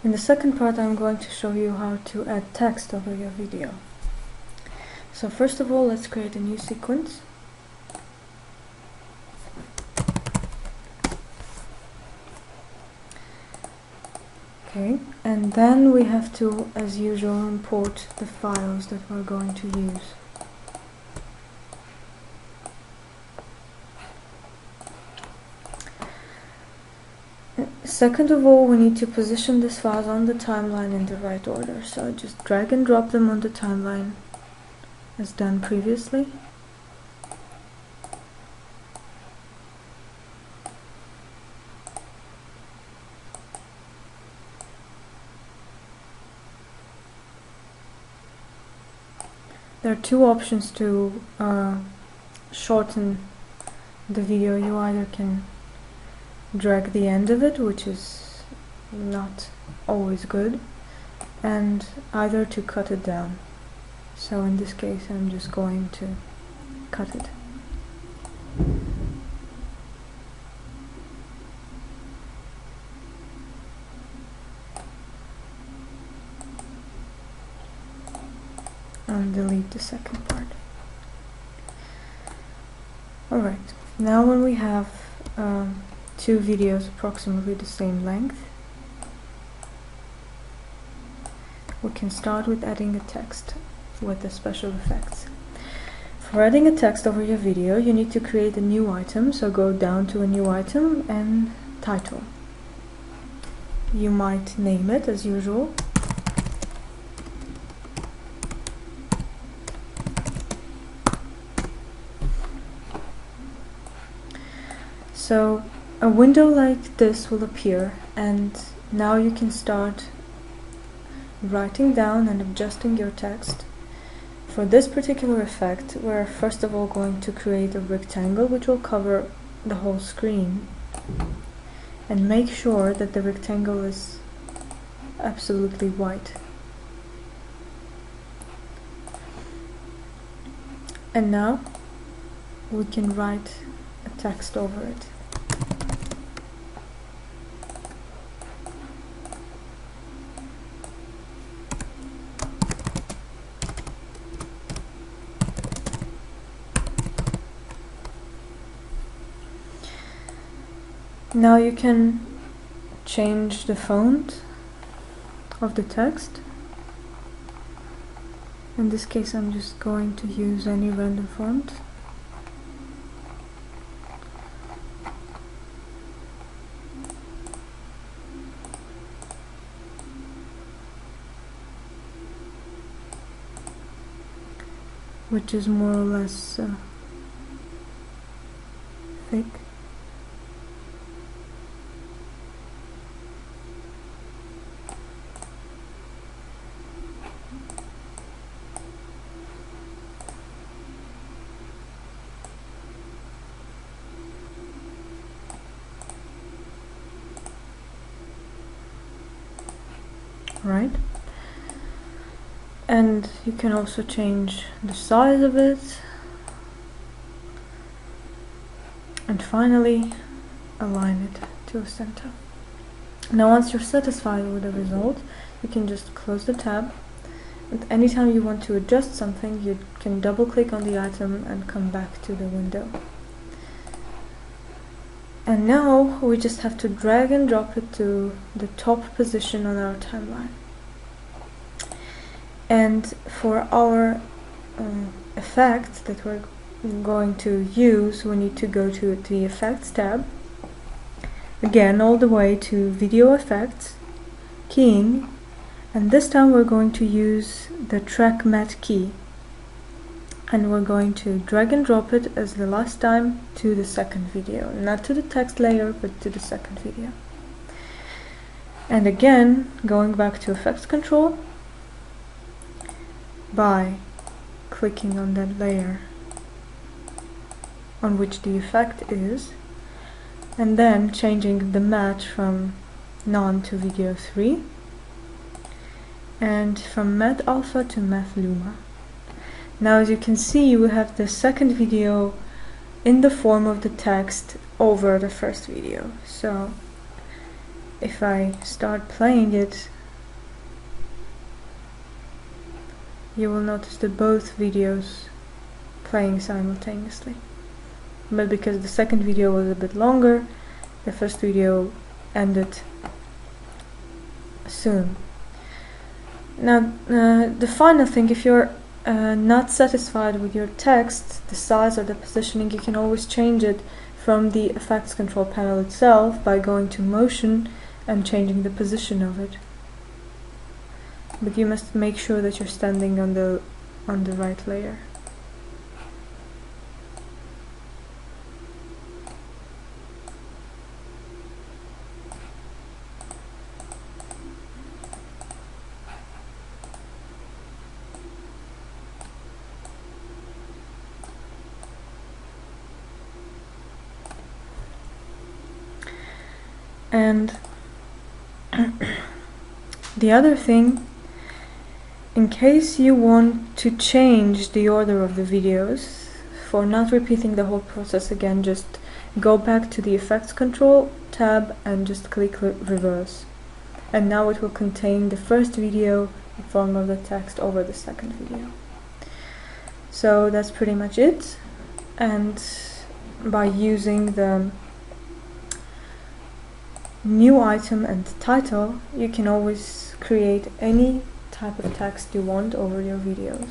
In the second part, I'm going to show you how to add text over your video. So first of all, let's create a new sequence. Okay, and then we have to, as usual, import the files that we're going to use. Second of all, we need to position these files on the timeline in the right order. So just drag and drop them on the timeline as done previously. There are two options to shorten the video. You either can drag the end of it, which is not always good, and either to cut it down. So in this case, I'm just going to cut it. And delete the second part. Alright, now when we have two videos approximately the same length, we can start with adding a text with the special effects. For adding a text over your video, you need to create a new item, so go down to a new item and title. You might name it as usual. So a window like this will appear, and now you can start writing down and adjusting your text. For this particular effect, we're first of all going to create a rectangle which will cover the whole screen, and make sure that the rectangle is absolutely white. And now we can write a text over it. Now you can change the font of the text. In this case, I'm just going to use any random font. Which is more or less thick. Right, and you can also change the size of it, and finally align it to a center. Now once you're satisfied with the result, you can just close the tab, and anytime you want to adjust something, you can double click on the item and come back to the window. And now we just have to drag and drop it to the top position on our timeline. And for our effect that we're going to use, we need to go to the Effects tab, again all the way to Video Effects, Keying, and this time we're going to use the Track Matte key. And we're going to drag and drop it as the last time to the second video, not to the text layer, but to the second video. And again, going back to Effects Control, by clicking on that layer on which the effect is, and then changing the match from None to Video 3, and from Matte Alpha to Matte Luma. Now as you can see, we have the second video in the form of the text over the first video. So if I start playing it, you will notice that both videos playing simultaneously. But because the second video was a bit longer, the first video ended soon. Now, the final thing, if you're not satisfied with your text, the size or the positioning, you can always change it from the effects control panel itself by going to motion and changing the position of it. But you must make sure that you're standing on the right layer. And the other thing, in case you want to change the order of the videos, for not repeating the whole process again, just go back to the effects control tab and just click reverse. And now it will contain the first video in form of the text over the second video. So that's pretty much it. And by using the new item and title, you can always create any type of text you want over your videos.